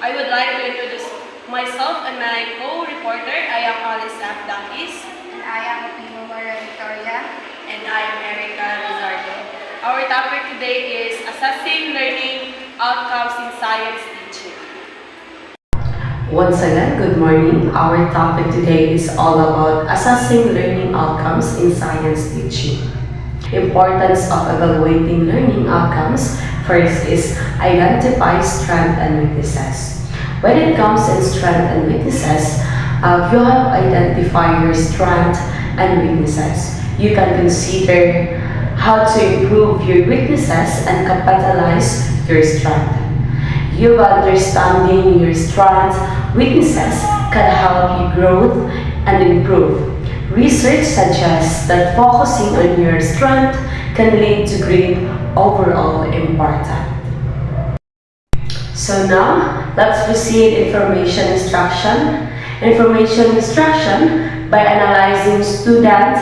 I would like to introduce myself and my co-reporter. I am Alice F. Dakis. And I am Opino Maria Victoria. And I am Erica Lizardo. Our topic today is assessing learning outcomes in science teaching. Once again, good morning. Our topic today is all about assessing learning outcomes in science teaching. Importance of evaluating learning outcomes. First is identify strengths and weaknesses. When it comes in strengths and weaknesses, you have identified your strengths and weaknesses. You can consider how to improve your weaknesses and capitalize your strength. You understanding your strengths, weaknesses can help you grow and improve. Research suggests that focusing on your strength can lead to great overall impact. So now, let's proceed information instruction. Information instruction by analyzing student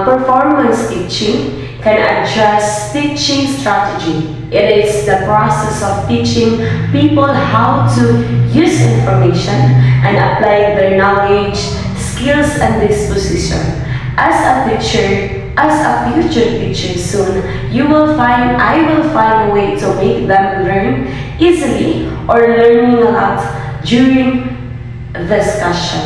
performance teaching can adjust teaching strategy. It is the process of teaching people how to use information and apply their knowledge, skills, and disposition. As a future teacher soon, I will find a way to make them learn easily or learning a lot during discussion.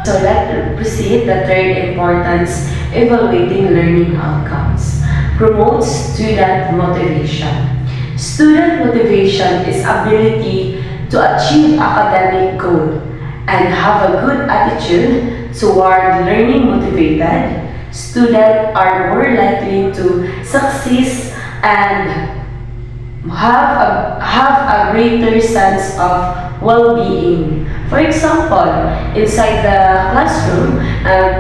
So let's proceed. The third importance, evaluating learning outcomes. Promotes student motivation. Student motivation is ability to achieve academic goal and have a good attitude toward learning. Motivated students are more likely to succeed and have a greater sense of well-being. For example, inside the classroom,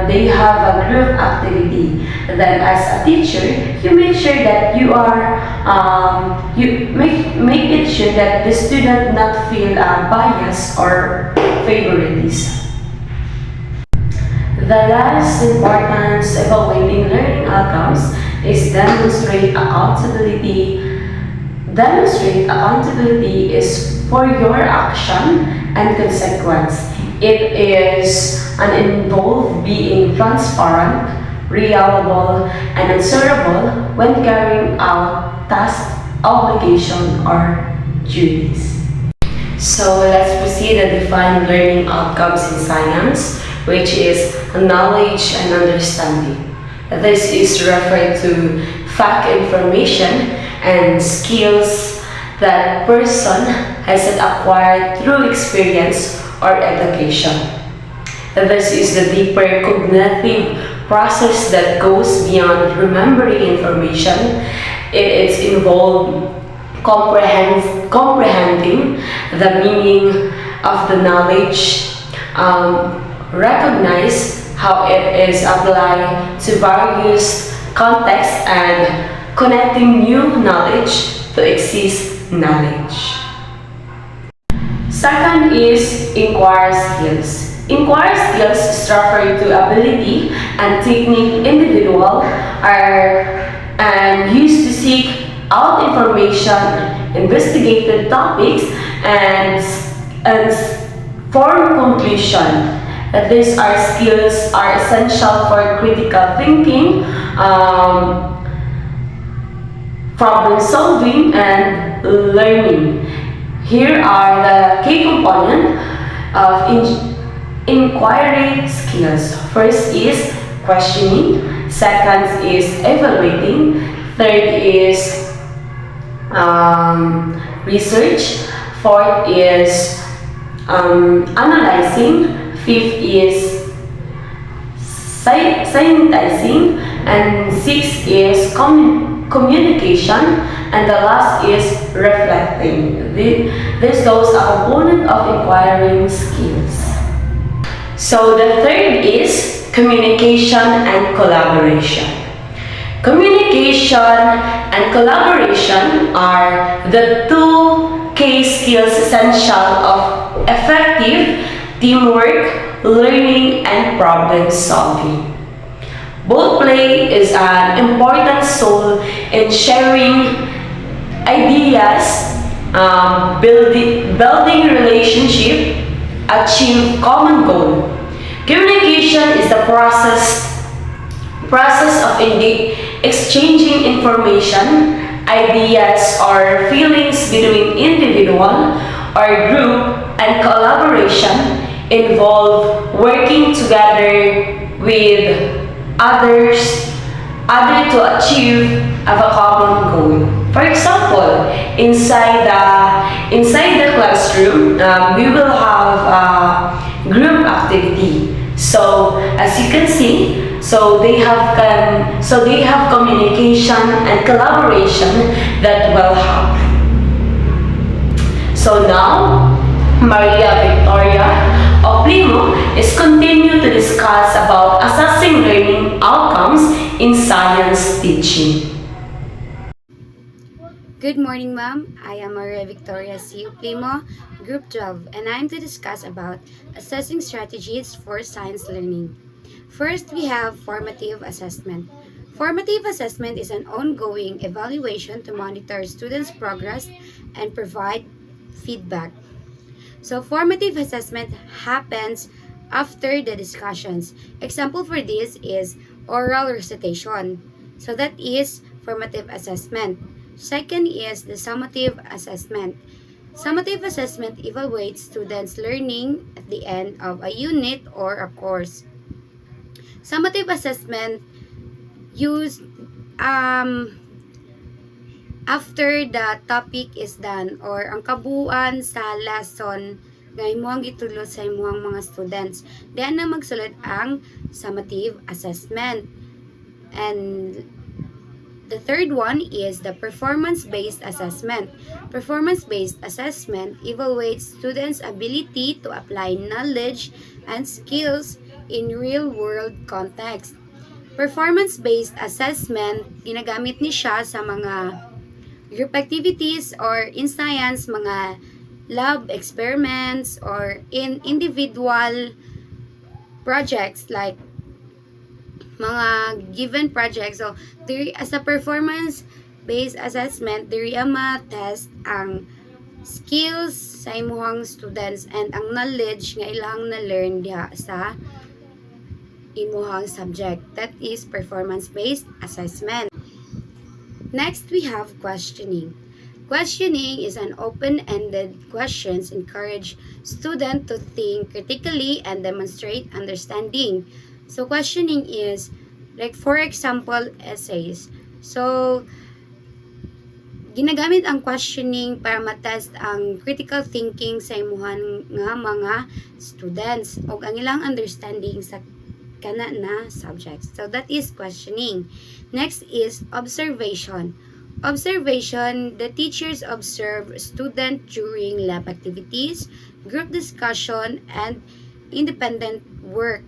they have a group activity. Then, as a teacher, you make sure that you make it sure that the student not feel bias or favoritism. The last importance evaluating learning outcomes is demonstrate accountability. Demonstrate accountability is for your action and consequence. It is involved being transparent, reliable, and answerable when carrying out tasks, obligation, or duties. So let's proceed and define learning outcomes in science, which is knowledge and understanding. This is referred to fact information and skills that person has acquired through experience or education. This is the deeper cognitive process that goes beyond remembering information. It is involved comprehending the meaning of the knowledge, recognize how it is applied to various contexts, and connecting new knowledge to existing knowledge. Second is inquire skills. Inquire skills is referred to ability and technique individual are and used to seek out information, investigate topics, and form conclusion. These skills are essential for critical thinking, problem solving, and learning. Here are the key components of inquiry skills. First is questioning, second is evaluating, third is research, fourth is analyzing, fifth is synthesizing, and sixth is communication, and the last is reflecting. Those are component of inquiring skills. So the third is communication and collaboration. Communication and collaboration are the two key skills essential of effective teamwork, learning, and problem solving. Both play is an important role in sharing ideas, building relationship, achieve common goal. Communication is the process of exchanging information, ideas, or feelings between individual or group, and collaboration involve working together with others other to achieve a common goal. For example, inside the classroom, we will have a group activity. So as you can see, they have communication and collaboration that will help. So now, Maria Victoria Oplimo is continue to discuss about assessing learning outcomes in science teaching. Good morning, ma'am. I am Maria Victoria C. Primo, Group 12, and I'm to discuss about assessing strategies for science learning. First, we have formative assessment. Formative assessment is an ongoing evaluation to monitor students' progress and provide feedback. So, formative assessment happens after the discussions. Example for this is oral recitation. So, that is formative assessment. Second is the summative assessment. Summative assessment evaluates students' learning at the end of a unit or a course. Summative assessment used after the topic is done or ang kabuuan sa lesson nga imong gitulo sa imong mga students. Diyan na magsulod ang summative assessment. And the third one is the performance-based assessment. Performance-based assessment evaluates students' ability to apply knowledge and skills in real-world context. Performance-based assessment, ginagamit ni siya sa mga group activities or in science, mga lab experiments or in individual projects like mga given projects. So, as a performance-based assessment, diri ma-test ang skills sa imuhang students and ang knowledge nga ilang na-learn diha sa imuhang subject. That is performance-based assessment. Next, we have questioning. Questioning is an open-ended questions encourage student to think critically and demonstrate understanding. So, questioning is, like for example, essays. So, ginagamit ang questioning para matest ang critical thinking sa imuhan nga mga students o ang ilang understanding sa kana na subjects. So, that is questioning. Next is observation. Observation, the teachers observe student during lab activities, group discussion, and independent work.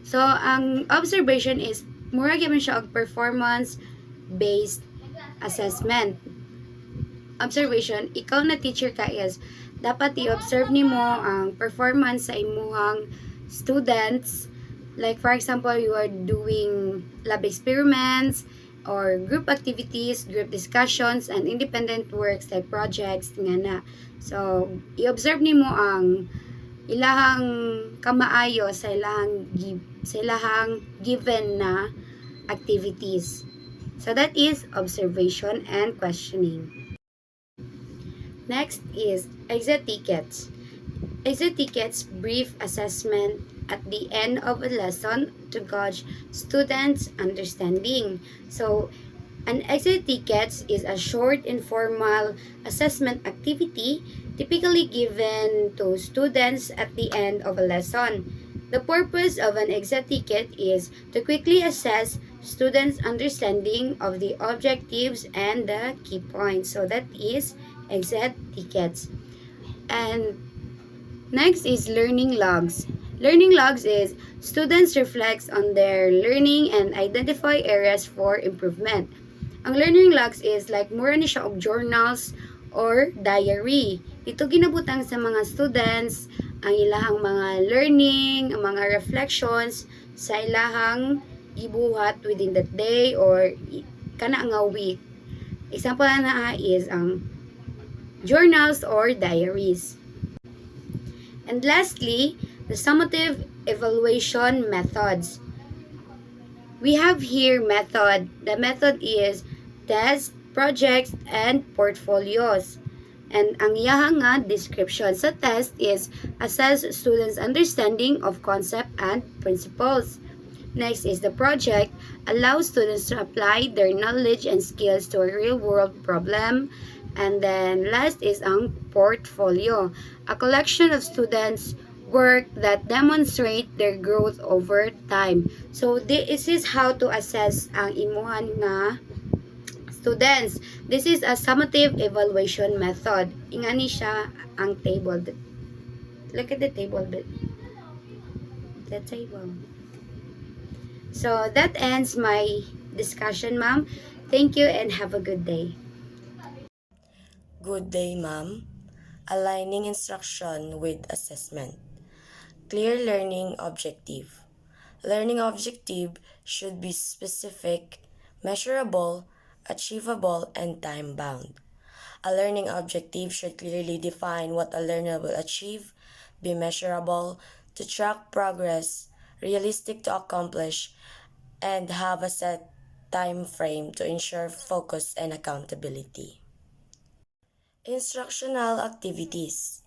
So, ang observation is mura gyud siya og performance-based assessment. Observation, ikaw na teacher ka is dapat i-observe nimo ang performance sa imuhang students. Like for example, you are doing lab experiments or group activities, group discussions, and independent works like projects nga na. So, i-observe nimo ang ilahang kamaayo sa ilahang given na activities. So, that is observation and questioning. Next is exit tickets. Exit tickets brief assessment at the end of a lesson to gauge students' understanding. So, an exit tickets is a short informal assessment activity typically given to students at the end of a lesson. The purpose of an exit ticket is to quickly assess students' understanding of the objectives and the key points. So that is exit tickets. And next is learning logs. Learning logs is students reflect on their learning and identify areas for improvement. Ang learning logs is like mura ni siya og journals or diary. Ito ginabutang sa mga students ang ilahang mga learning, ang mga reflections sa ilahang gibuhat within that day or kana nga week. Example na is ang journals or diaries. And lastly, the summative evaluation methods. We have here method. The method is test, projects, and portfolios. And ang iyahang nga description sa test is assess students' understanding of concept and principles. Next is the project, allows students to apply their knowledge and skills to a real-world problem. And then last is ang portfolio, a collection of students' work that demonstrate their growth over time. So this is how to assess ang imuhan nga students. This is a summative evaluation method. Ingani siya ang table. Look at the table. The table. So that ends my discussion, ma'am. Thank you and have a good day. Good day, ma'am. Aligning instruction with assessment. Clear learning objective. Learning objective should be specific, measurable, achievable, and time-bound. A learning objective should clearly define what a learner will achieve, be measurable, to track progress, realistic to accomplish, and have a set time frame to ensure focus and accountability. Instructional activities.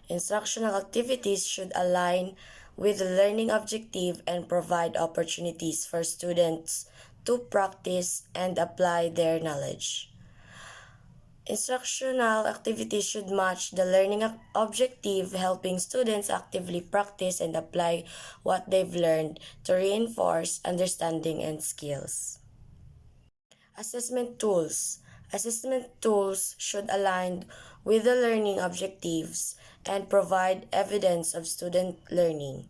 Instructional activities should align with the learning objective and provide opportunities for students to practice and apply their knowledge. Instructional activities should match the learning objective, helping students actively practice and apply what they've learned to reinforce understanding and skills. Assessment tools. Assessment tools should align with the learning objectives and provide evidence of student learning.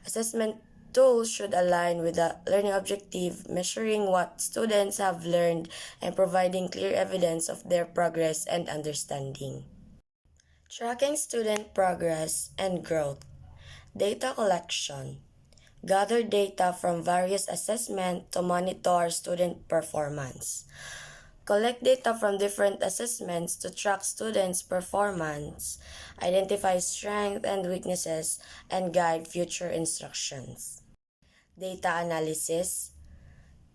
Assessment tools should align with the learning objective, measuring what students have learned and providing clear evidence of their progress and understanding. Tracking student progress and growth. Data collection. Gather data from various assessments to monitor student performance. Collect data from different assessments to track students' performance, identify strengths and weaknesses, and guide future instructions. Data analysis.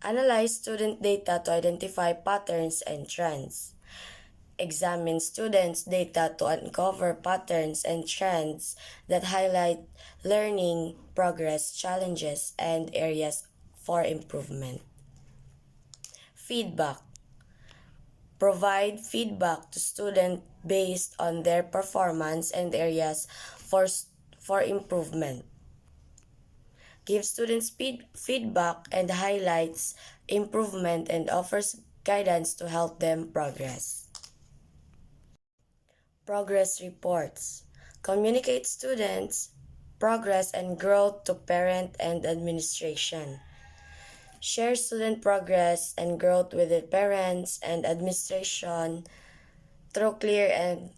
Analyze student data to identify patterns and trends. Examine students' data to uncover patterns and trends that highlight learning, progress, challenges, and areas for improvement. Feedback. Provide feedback to students based on their performance and areas for improvement. Give students feedback and highlights improvement and offers guidance to help them progress. Progress reports. Communicate students' progress and growth to parent and administration. Share student progress and growth with the parents and administration through clear and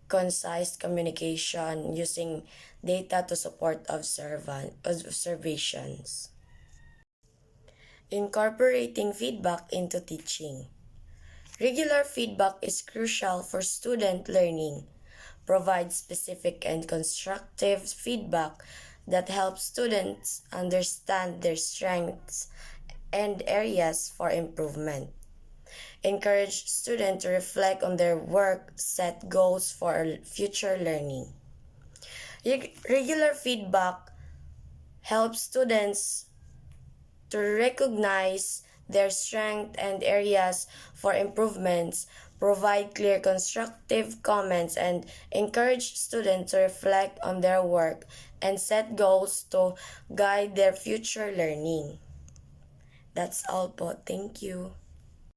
concise communication using data to support observations. Incorporating feedback into teaching. Regular feedback is crucial for student learning. Provide specific and constructive feedback that helps students understand their strengths and areas for improvement. Encourage students to reflect on their work, set goals for future learning. Regular feedback helps students to recognize their strengths and areas for improvements, provide clear constructive comments, and encourage students to reflect on their work and set goals to guide their future learning. That's all po. Thank you.